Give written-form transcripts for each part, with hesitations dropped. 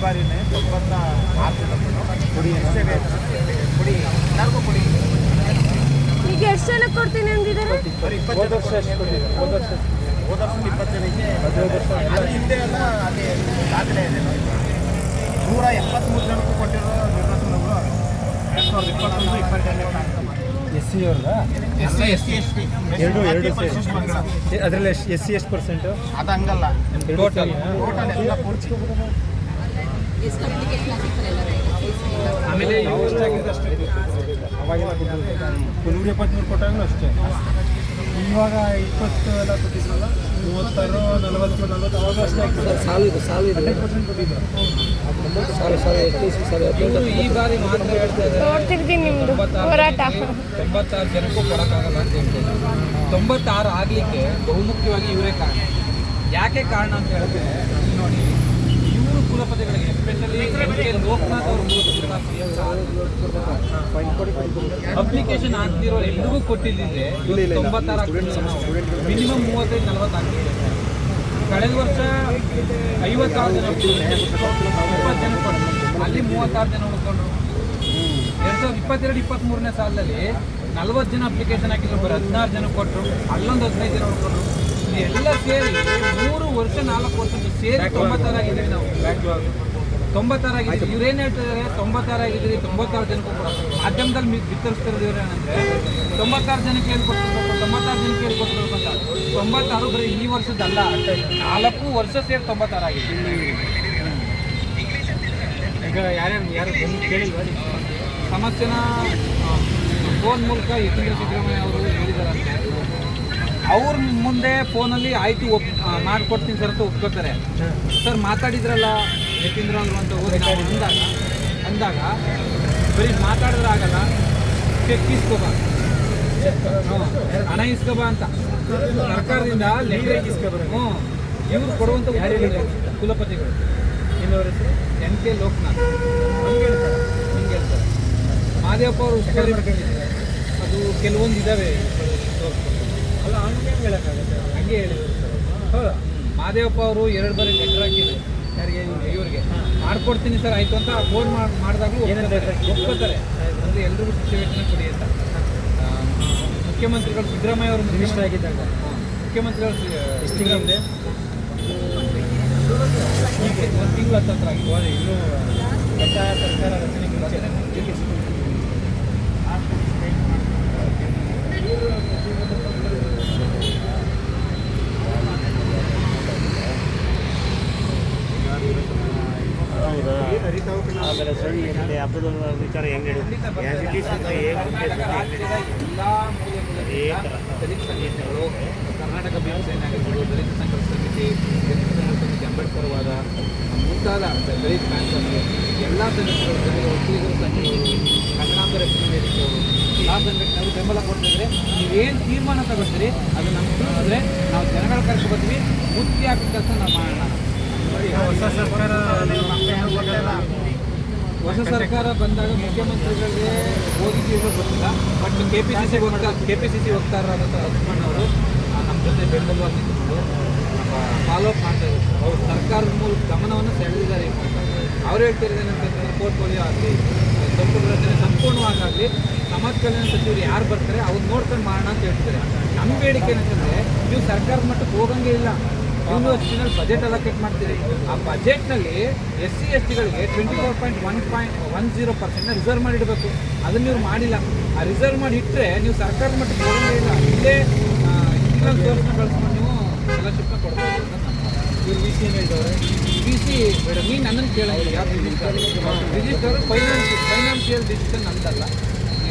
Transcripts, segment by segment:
ಬಾರಿನೇ 96 ಕೊಡಿ ಕೊಡಿ ಎಲ್ಲರಿಗೂ ಕೊಡಿ. ಈಗ ಎಷ್ಟು ಜನ ಕೊಡ್ತೀನಿ ಅಂದಿದ್ದಾರೆ? ಹೋದ ವರ್ಷ 20 ಜನಕ್ಕೆ ಅದ್ರ ಹಿಂದೆ ಎಲ್ಲ ಅಲ್ಲಿ ದಾಖಲೆ ಇದೆ. 173 ಜನಕ್ಕೂ ಕೊಟ್ಟಿರೋ ನಿರ್ದೇಶನಗಳು 2021-22 SC ಅವ್ರದಾ? SC ST ಎರಡು ಅದರಲ್ಲಿ SC ಎಷ್ಟು ಪರ್ಸೆಂಟು? ಅದು ಹಂಗಲ್ಲ, ಟೋಟಲ್ ಎಲ್ಲ ಪೂರ್ತಿ. ಆಮೇಲೆ ಅವಾಗೆಲ್ಲ 173 ಕೊಟ್ಟಾಗ ಅಷ್ಟೇ. ಇವಾಗ 20 ಎಲ್ಲ ಕೊಟ್ಟಿದ್ರಲ್ಲ, 36, 40 ಅವಾಗ ಅಷ್ಟೇ ಆಗ್ತದೆ. ಸಾಲು 100% ಕೊಟ್ಟಿದ್ರು. ಈ ಬಾರಿ ಮಾತ್ರ ಹೇಳ್ತಾ ಇದ್ದಾರೆ ನೋಡ್ತಿರ್ತೀನಿ ನಿಮ್ದು ಹೋರಾಟ. 96 ಜನಕ್ಕೂ ಕೊಡೋಕ್ಕಾಗಲ್ಲ ಅಂತ ಹೇಳ್ತಾರೆ. 96 ಆಗಲಿಕ್ಕೆ ಬಹುಮುಖ್ಯವಾಗಿ ಇವರೇ ಕಾರಣ. ಯಾಕೆ ಕಾರಣ ಅಂತ ಹೇಳಿದ್ರೆ ನೋಡಿ, ಇವರು ಕುಲಪತಿಗಳಿಗೆ ಎಸ್ಪೆಷಲಿ ಲೋಕನಾಥ್ ಅವರು ಅಪ್ಲಿಕೇಶನ್ ಆಗ್ತಿರೋ ಎಲ್ರಿಗೂ ಕೊಟ್ಟಿದ್ದಿದ್ರೆ 96 ಮಿನಿಮಮ್ 35-40 ಆಗ್ತಿದೆ. ಕಳೆದ ವರ್ಷ 56 ಜನ 20 ಜನ ಕೊಟ್ಟರು, ಅಲ್ಲಿ 36 ಜನ ಉಳ್ಕೊಂಡ್ರು. 2022-23ನೇ ಸಾಲದಲ್ಲಿ 40 ಜನ ಅಪ್ಲಿಕೇಶನ್ ಹಾಕಿದ್ರು, ಬರೀ 16 ಜನ ಕೊಟ್ಟರು, ಅಲ್ಲೊಂದು 15 ಜನ ಉಳ್ಕೊಂಡ್ರು. ಎಲ್ಲ ಸೇರಿ 3 ವರ್ಷ 4 ವರ್ಷ ಸೇರಿ 96 ಆಗಿದ್ದೀವಿ ನಾವು. 96 ಆಗಿದ್ದೀವಿ. ಇವ್ರೇನು ಹೇಳ್ತಿದ್ದಾರೆ, 96 ಆಗಿದ್ದೀರಿ, 96 ಜನಕ್ಕೂ ಕೂಡ ಮಾಧ್ಯಮದಲ್ಲಿ ಬಿತ್ತರಿಸ್ತಿರೋದು ಇವ್ರು ಏನಂದರೆ 96 ಜನಕ್ಕೆ ಹೇಳ್ಕೊಡ್ತಿರ್ಬೇಕು, 96 ಜನಕ್ಕೆ ಹೇಳ್ಕೊಡ್ತಿರ್ಬೇಕು ಅಂತ. 96 ಬರೀ ಈ ವರ್ಷದಲ್ಲ, 4 ವರ್ಷ ಸೇರಿ 96 ಆಗಿದೆ. ಈಗ ಯಾರು ಕೇಳಿಲ್ವಾ ಸಮಸ್ಯೆನ ಫೋನ್ ಮೂಲಕ ಯತೀಂದ್ರ ಸಿದ್ದರಾಮಯ್ಯ ಅವರು ಹೇಳಿದಾರಂತೆ. ಅವ್ರ ಮುಂದೆ ಫೋನಲ್ಲಿ ಆಯಿತು ಮಾಡಿಕೊಡ್ತೀನಿ ಸರ್ ಅಂತ ಒಪ್ಕೋತಾರೆ. ಸರ್ ಮಾತಾಡಿದ್ರಲ್ಲ ಯತೀಂದ್ರ ಅವರು ಅಂತ ಹೋಗಿ ಅಂದಾಗ ಬರೀ ಮಾತಾಡಿದ್ರೆ ಆಗಲ್ಲ, ಚೆಕ್ ಇಸ್ಕೋಬಾ, ಹಣ ಇಸ್ಕೋಬಾ ಅಂತ ಸರ್ಕಾರದಿಂದ ಲೆಟರ್ ಇಸ್ಕೋಬಾರ. ಇವ್ರು ಕೊಡುವಂಥ ಕುಲಪತಿಗಳು ಇನ್ನೊಂದು NK ಲೋಕನಾಥ್ ಹಿಂಗೆ ಹೇಳ್ತಾರೆ. ಮಾದೇವಪ್ಪ ಅವರು ಉಸ್ತುವಾರಿ ಅದು ಕೆಲವೊಂದು ಇದ್ದಾವೆ, ಅಲ್ಲ ಹಂಗೆ ಹೇಳೋಕ್ಕಾಗುತ್ತೆ. ಹಂಗೆ ಹೇಳಿದ್ರು ಸರ್. ಹೌದಾ? ಮಾದೇವಪ್ಪ ಅವರು 2 ಬಾರಿ ಲೆಟರ್ ಹಾಕಿದ್ರು ಯಾರಿಗೆ, ಇವ್ರಿಗೆ ಮಾಡ್ಕೊಡ್ತೀನಿ ಸರ್ ಆಯಿತು ಅಂತ ಫೋನ್ ಮಾಡಿದಾಗಲೂ ಒಪ್ಕೋತಾರೆ. ಅಂದರೆ ಎಲ್ರಿಗೂ ಶಿಕ್ಷೆ ವೇತನ ಕೊಡಿ ಅಂತ. ಮುಖ್ಯಮಂತ್ರಿಗಳು ಸಿದ್ದರಾಮಯ್ಯ ಅವರು ಮಿನಿಸ್ಟರ್ ಆಗಿದ್ದಾಗ ಮುಖ್ಯಮಂತ್ರಿಗಳು ಹಿಂದೆ ಈಗ 1 ತಿಂಗಳು ಹತ್ತಿರ ಆಗಿದೆ. ಇನ್ನೂ ಹೊಸ ಸರ್ಕಾರ ರಚನೆಗೆ ಮುಂಚೆ ಆಮೇಲೆ ಸಣ್ಣ ಹಬ್ಬದ ವಿಚಾರ ಹೆಂಗೆ ಎಲ್ಲ ದಲಿತ ಸಂಘಟನೆಗಳು, ಕರ್ನಾಟಕ ಭೀಮಸೇನೆ ಆಗಿರ್ಬೋದು, ದಲಿತ ಸಂಘರ್ಷ ಸಮಿತಿ, ದಲಿತ ಸಂಘರ್ಷ ಸಮಿತಿ, ಅಂಬೇಡ್ಕರ್ ವಾದ ಮುಂತಾದ ದಲಿತ ಬ್ಯಾಂಕ್ ಎಲ್ಲ ಸಂಘಟನೆಗಳು, ಒಕ್ಕಲಿಗರ ಸಂಘಗಳು, ಕನ್ನಡಾಂಬ ರಕ್ಷಣಾ ವೇದಿಕೆಯವರು ಎಲ್ಲ ಸಂಘಟನೆಗಳು ಬೆಂಬಲ ಕೊಡ್ತಿದ್ರೆ ನೀವೇನು ತೀರ್ಮಾನ ತಗೊಳ್ತೀರಿ ಅದು ನಮ್ಗೆ ತಿಳಿಸಿದ್ರೆ ನಾವು ಜನಗಳ ಕರ್ಕೊಬರ್ತೀವಿ, ಮುಖ್ಯ ಹಾಕೋ ಕೆಲಸ ನಾವು ಮಾಡೋಣ. ಹೊಸ ಸರ್ಕಾರ ಬಂದಾಗ ಮುಖ್ಯಮಂತ್ರಿಗಳಿಗೆ ಹೋಗಿದ್ದೀವಿ ಗೊತ್ತಿಲ್ಲ, ಬಟ್ KPCC ವಕ್ತಾರರಾದಂಥ ಲಕ್ಷ್ಮಣ್ ಅವರು ನಮ್ಮ ಜೊತೆ ಬೆಂಬಲವಾಗಿ ನಿಂತುಕೊಂಡು ಫಾಲೋಅಪ್ ಮಾಡ್ತಾ ಇದ್ದಾರೆ. ಅವರು ಸರ್ಕಾರದ ಮೂಲಕ ಗಮನವನ್ನು ಸೆಳೆದಿದ್ದಾರೆ. ಅವ್ರು ಹೇಳ್ತಿರೋದೇನಂತಂದ್ರೆ ಪೋರ್ಟ್ಫೋಲಿಯೋ ಆಗಲಿ, ಸಂಪುಟ ರಚನೆ ಸಂಪೂರ್ಣವಾಗಲಿ ಸಮಾಜ ಕಲ್ಯಾಣ ಸಚಿವರು ಯಾರು ಬರ್ತಾರೆ ಅವ್ರು ನೋಡ್ಕೊಂಡು ಮಾಡೋಣ ಅಂತ ಹೇಳ್ತಿದ್ದಾರೆ. ನಮ್ಮ ಬೇಡಿಕೆ ಏನಂತಂದರೆ ನೀವು ಸರ್ಕಾರದ ಮಟ್ಟಕ್ಕೆ ಹೋಗಂಗೆ ಇಲ್ಲ, ಯೂನಿವರ್ಸಿಟಿನಲ್ಲಿ ಬಜೆಟ್ ಅಲೋಕೇಟ್ ಮಾಡ್ತೀರಿ. ಆ ಬಜೆಟ್ನಲ್ಲಿ SC STಗಳಿಗೆ 24.10% ರಿಸರ್ವ್ ಮಾಡಿಡಬೇಕು. ಅದನ್ನು ನೀವು ಮಾಡಿಲ್ಲ. ಆ ರಿಸರ್ವ್ ಮಾಡಿ ಇಟ್ಟರೆ ನೀವು ಸರ್ಕಾರದ ಮಟ್ಟಕ್ಕೆ ಹೋಗಂಗೆ ಇಲ್ಲ. ಇಲ್ಲೇ ಇಂಟರ್ನಲ್ ಸೋರ್ಸ್ನ ಬಳಸ್ಕೊಂಡು ನೀವು ಸ್ಕಾಲರ್ಶಿಪ್ನ ಕೊಡ್ಬೋದು ಅಂತ ನಮ್ಮ ಇವ್ರು VC ಏನು ಹೇಳಿದವ್ರೆ. VC ಮೇಡಮ್ ನೀನು ನನ್ನನ್ನು ಕೇಳಂಗಿಲ್ಲ, ಯಾರು ರಿಜಿಸ್ಟರ್ ಫೈನಾನ್ಷಿಯಲ್ ಡಿಸಿಷನ್ ಅಂತಲ್ಲ,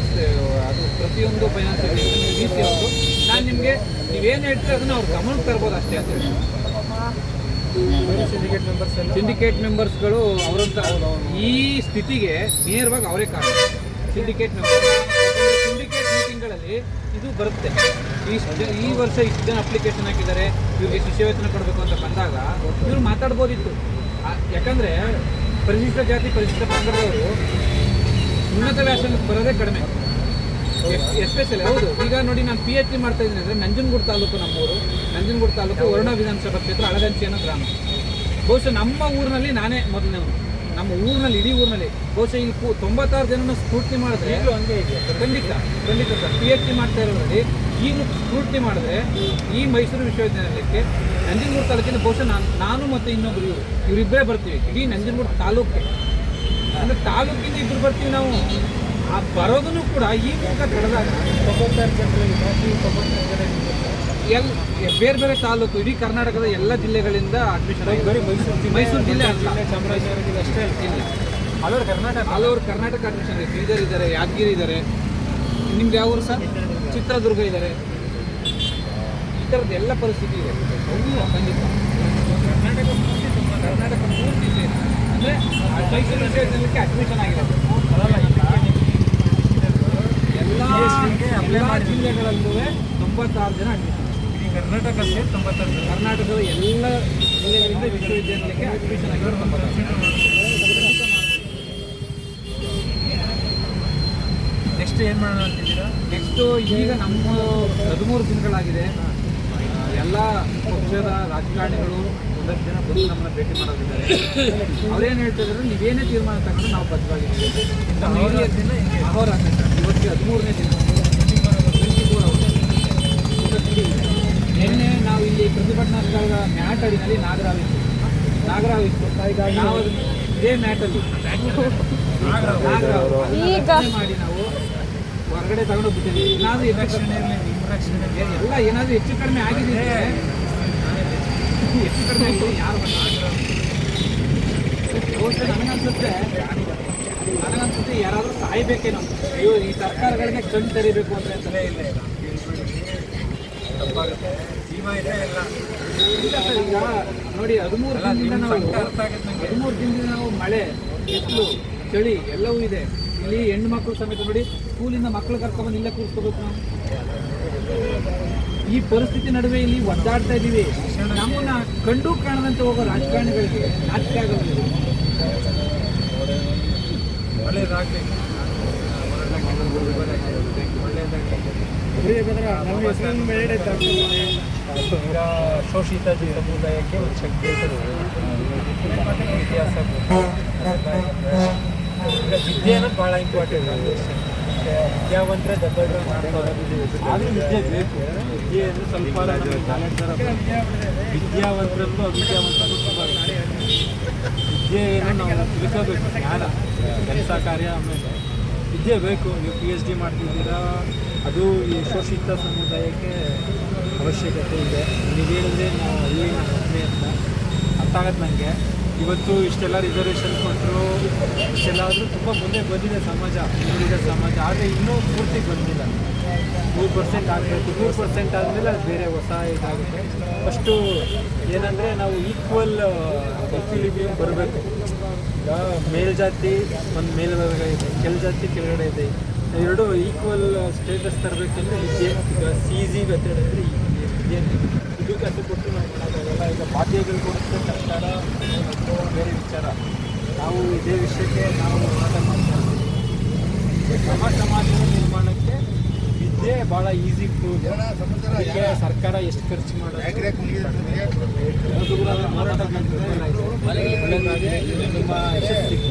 ಅದು ಪ್ರತಿಯೊಂದು ಫೈನಾನ್ಷಿಯಲ್ ಡಿಸಿಷನ್ VC ಅವರು. ನಾನು ನಿಮಗೆ ನೀವೇನು ಹೇಳ್ತೀರಿ ಅದನ್ನು ಅವ್ರು ಗಮನಕ್ಕೆ ತರ್ಬೋದು ಅಷ್ಟೇ ಅಂತ ಹೇಳಿ. ಸಿಂಡಿಕೇಟ್ ಮೆಂಬರ್ಸ್ಗಳು ಅವರಂತ ಈ ಸ್ಥಿತಿಗೆ ನೇರವಾಗಿ ಅವರೇ ಕಾರಣ. ಸಿಂಡಿಕೇಟ್ ಮೀಟಿಂಗ್ಗಳಲ್ಲಿ ಇದು ಬರುತ್ತೆ. ಈ ವರ್ಷ ಇಷ್ಟು ಜನ ಅಪ್ಲಿಕೇಶನ್ ಹಾಕಿದ್ದಾರೆ, ಇವ್ರಿಗೆ ಶಿಷ್ಯ ವೇತನ ಕೊಡಬೇಕು ಅಂತ ಬಂದಾಗ ಇವ್ರು ಮಾತಾಡ್ಬೋದಿತ್ತು. ಯಾಕಂದರೆ ಪರಿಶಿಷ್ಟ ಜಾತಿ ಪರಿಶಿಷ್ಟ ಪಂಗಡದವರು ಉನ್ನತ ವ್ಯಾಸಂಗಕ್ಕೆ ಬರೋದೇ ಕಡಿಮೆ, ಎಸ್ಪೆಷಲಿ. ಹೌದು, ಈಗ ನೋಡಿ ನಾನು PhD ಮಾಡ್ತಾ ಇದ್ದೀನಿ ಅಂದರೆ ನಂಜನಗೂಡು ತಾಲೂಕು ನಮ್ಮೂರು, ನಂಜನಗೂಡು ತಾಲೂಕು ವರುಣ ವಿಧಾನಸಭಾ ಕ್ಷೇತ್ರ, ಅಳಗಂಚಿ ಅನ್ನೋ ಗ್ರಾಮ. ಬಹುಶಃ ನಮ್ಮ ಊರಿನಲ್ಲಿ ನಾನೇ ಮೊದಲನೇವನು ನಮ್ಮ ಊರಿನಲ್ಲಿ, ಇಡೀ ಊರಿನಲ್ಲಿ ಬಹುಶಃ ಇಲ್ಲಿ 96 ಜನನ ಸ್ಕ್ರೂಟ್ನಿ ಮಾಡಿದ್ರೆ ಈಗಲೂ ಹಂಗೆ ಇದೆಯಾ? ಖಂಡಿತ ಸರ್. PhD ಮಾಡ್ತಾ ಇರೋದ್ರಲ್ಲಿ ಈಗಲೂ ಸ್ಕ್ರೂಟ್ನಿ ಮಾಡಿದ್ರೆ ಈ ಮೈಸೂರು ವಿಶ್ವವಿದ್ಯಾನಿಲಯಕ್ಕೆ ನಂಜನಗೂಡು ತಾಲೂಕಿನ ಬಹುಶಃ ನಾನು ಮತ್ತು ಇನ್ನೊಬ್ರು ಇವರಿಬ್ಬರೇ ಬರ್ತೀವಿ ಇಡೀ ನಂಜನಗೂಡು ತಾಲೂಕಿಗೆ. ಅಂದರೆ ತಾಲೂಕಿಂದ ಇಬ್ಬರು ಬರ್ತೀವಿ ನಾವು. ಆ ಬರೋದನ್ನು ಕೂಡ ಈ ಮೂಲಕ ಕಳೆದಾಗ 96 ಜನರಲ್ಲಿ ಬಾಕಿ 94 ಜನ ಬೇರೆ ಬೇರೆ ತಾಲೂಕು, ಇಡೀ ಕರ್ನಾಟಕದ ಎಲ್ಲ ಜಿಲ್ಲೆಗಳಿಂದ ಅಡ್ಮಿಷನ್ ಆಗಿದೆ. ಬರೀ ಮೈಸೂರು ಜಿಲ್ಲೆ ಅಲ್ಲ, ಚಾಮರಾಜನಗರ ಜಿಲ್ಲೆ ಅಷ್ಟೇ ಇಲ್ಲ, all over Karnataka. All over Karnataka admission ಇದೆ. ಬೀದರ್ ಇದ್ದಾರೆ, ಯಾದಗಿರಿ ಇದ್ದಾರೆ, ನಿಮ್ಗೆ ಯಾವ ಊರು ಸರ್? ಚಿತ್ರದುರ್ಗ ಇದ್ದಾರೆ. ಈ ಥರದ್ದು ಎಲ್ಲ ಪರಿಸ್ಥಿತಿ ಇದೆ ಖಂಡಿತ. ಕರ್ನಾಟಕ ಪೂರ್ತಿ ಇದೆ. ಅಂದರೆ ಮೈಸೂರು ವಿಶ್ವವಿದ್ಯಾನಿಲಯಕ್ಕೆ ಅಡ್ಮಿಷನ್ ಆಗಿರೋದು ಎಲ್ಲ ಜಿಲ್ಲೆಗಳಲ್ಲೂ 96 ಜನ ಅಡ್ಮಿಷನ್. ಇಡೀ ಕರ್ನಾಟಕ ಸೇರಿ 96 ಜನ. ಕರ್ನಾಟಕದ ಎಲ್ಲ ಜಿಲ್ಲೆಗಳಿಂದ ವಿಶ್ವವಿದ್ಯಾನಿಲಯಕ್ಕೆ ಅಡ್ಮಿಷನ್ ಆಗಿರೋದು 96. ನೆಕ್ಸ್ಟ್ ಏನು ಮಾಡೋಣ ಅಂತಿದ್ದೀರಾ? ನೆಕ್ಸ್ಟು ಈಗ ನಮ್ಮ 13 ದಿನಗಳಾಗಿದೆ. ಎಲ್ಲ ಪಕ್ಷದ ರಾಜಕಾರಣಿಗಳು ಒಂದಷ್ಟು ಜನ ಬಂದು ನಮ್ಮನ್ನು ಭೇಟಿ ಮಾಡೋದಿದ್ದಾರೆ. ಅವ್ರೇನು ಹೇಳ್ತಿದ್ದಾರೆ, ನೀವೇನೇ ತೀರ್ಮಾನ ತಗೊಂಡು ನಾವು ಬದ್ಧವಾಗಿದ್ದೀವಿ. ನಮ್ಮ ಹಿರಿಯ ದಿನ ಅಹೋರಾತ್ರ ಸರ್. ಇವತ್ತು 13ನೇ ದಿನ, 24 hours. ನಿನ್ನೆ ನಾವು ಇಲ್ಲಿ ಪ್ರತಿಭಟನಾ ಸ್ಥಳದ ಮ್ಯಾಟ್ ಅಡಿನಲ್ಲಿ ನಾಗರಾವಿತ್ತು. ನಾವು ಇದೇ ಮ್ಯಾಟಲ್ಲಿ ನಾಗರಾವ್ ಮಾಡಿ ನಾವು ಹೊರಗಡೆ ತಗೊಂಡೋಗ್ಬಿಟ್ಟಿದ್ದೀವಿ. ಏನಾದರೂ ಎಲ್ಲ ಏನಾದರೂ ಹೆಚ್ಚು ಕಡಿಮೆ ಆಗಿದೆ, ಹೆಚ್ಚು ಕಡಿಮೆ ಆಗಿದೆ ಯಾರು ನನಗನ್ಸುತ್ತೆ ಯಾರಾದರೂ ಸಾಯ್ಬೇಕೇನೋ. ಅಯ್ಯೋ, ಈ ಸರ್ಕಾರಗಳಿಗೆ ಕಣ್ಣು ತೆರಿಬೇಕು ಅಂತ ಅಂತಲೇ ಇಲ್ಲ. ತಪ್ಪಾಗುತ್ತೆ. ಜೀವ ಇದೆ ಎಲ್ಲ. ಇಲ್ಲ ಸರ್, ಈಗ ನೋಡಿ 13 ದಿನದಿಂದ ನಾವು ಮಳೆ, ಬಿಸಿಲು, ಚಳಿ ಎಲ್ಲವೂ ಇದೆ. ಇಲ್ಲಿ ಹೆಣ್ಣು ಮಕ್ಕಳು ಸಮೇತ ನೋಡಿ, ಸ್ಕೂಲಿಂದ ಮಕ್ಕಳು ಕರ್ಕೊಂಡ್ಬಂದು ಇಲ್ಲೇ ಕೂರಿಸ್ಕೋಬೇಕು ನಾವು. ಈ ಪರಿಸ್ಥಿತಿ ನಡುವೆ ಇಲ್ಲಿ ಒದ್ದಾಡ್ತಾ ಇದ್ದೀವಿ. ನಮ್ಮನ್ನ ಕಂಡು ಕಾಣದಂತೆ ಹೋಗೋ ರಾಜಕಾರಣಿಗಳಿಗೆ ನಾಚಿಕೆ ಆಗೋದು. ಒಳ್ಳೆಯದಾಗಲಿ. ಈಗ ಶೋಷಿತ ಸಮುದಾಯಕ್ಕೆ ಒಂದು ಶಕ್ತಿ ಇತಿಹಾಸ. ಈಗ ವಿದ್ಯೆ ಅನ್ನೋದು ಭಾಳ ಇಂಪಾರ್ಟೆಂಟ್. ವಿದ್ಯಾವಂತರೇ ದೊಡ್ಡ ಮಾಡ್ತಾರೆ. ಆದರೂ ವಿದ್ಯೆ ಬೇಕು. ವಿದ್ಯೆ ಅಂದರೆ ಸ್ವಲ್ಪ ವಿದ್ಯಾವಂತರಲ್ಲೂ ಅವಿದ್ಯಾವಂತರಲ್ಲೂ ತುಂಬ ವಿದ್ಯೆ ಏನೋ ನಾವು ತಿಳ್ಕೋಬೇಕು. ಜ್ಞಾನ, ಕೆಲಸ ಕಾರ್ಯ, ಆಮೇಲೆ ವಿದ್ಯೆ ಬೇಕು. ನೀವು PhD ಮಾಡ್ತಿದ್ದೀರಾ, ಅದು ಈ ಶೋಷಿತ ಸಮುದಾಯಕ್ಕೆ ಅವಶ್ಯಕತೆ ಇದೆ. ನೀವು ಹೇಳಿದ್ರೆ ನಾವು ಹಳ್ಳಿನ ಪ್ರಶ್ನೆ ಅಂತ ಅರ್ಥ ಆಗತ್ತೆ ನನಗೆ. ಇವತ್ತು ಇಷ್ಟೆಲ್ಲ ರಿಸರ್ವೇಷನ್ ಕೊಟ್ಟರು, ಇಷ್ಟೆಲ್ಲ ಆದರೂ ತುಂಬ ಮುಂದೆ ಬಂದಿದೆ ಸಮಾಜ, ಮುಂದಿದೆ ಸಮಾಜ. ಆದರೆ ಇನ್ನೂ ಪೂರ್ತಿ ಬಂದಿಲ್ಲ. 3% ಆಗಬೇಕು. 3% ಆದಮೇಲೆ ಅದು ಬೇರೆ ಹೊಸ ಇದಾಗುತ್ತೆ. ಫಸ್ಟು ಏನಂದರೆ ನಾವು ಈಕ್ವಲ್ ಎಕ್ವಿಲಿಬ್ರಿಯಮ್ ಬರಬೇಕು. ಈಗ ಮೇಲ್ಜಾತಿ ಒಂದು ಮೇಲ್ವರ್ಗ ಇದೆ, ಕೆಳಜಾತಿ ಕೆಳಗಡೆ ಇದೆ. ಎರಡು ಈಕ್ವಲ್ ಸ್ಟೇಟಸ್ ತರಬೇಕಂದ್ರೆ ವಿದ್ಯೆ. ಈಗ CG ಮೆಥಡ್ ಅಂದರೆ ವಿದ್ಯೆ ಇದು ಕಸು ಕೊಟ್ಟು ನಾವು ಮಾಡೋಕ್ಕಾಗಲ್ಲ. ಈಗ ಬಾಧ್ಯಗಳು ಕೊಡುತ್ತೆ ಸರ್ಕಾರ, ಬೇರೆ ವಿಚಾರ. ನಾವು ಇದೇ ವಿಷಯಕ್ಕೆ ನಾವು ಹೋರಾಟ ಮಾಡ್ತಾ ಇದ್ದೀವಿ. ಸಮಾಜದ ನಿರ್ಮಾಣಕ್ಕೆ ವಿದ್ಯೆ ಭಾಳ ಈಸಿ ಟೂಲ್. ಅದಕ್ಕೆ ಸರ್ಕಾರ ಎಷ್ಟು ಖರ್ಚು ಮಾಡೋದು ಹೋರಾಟ ನಿಮ್ಮ ಯಶಸ್ಸಿಗೆ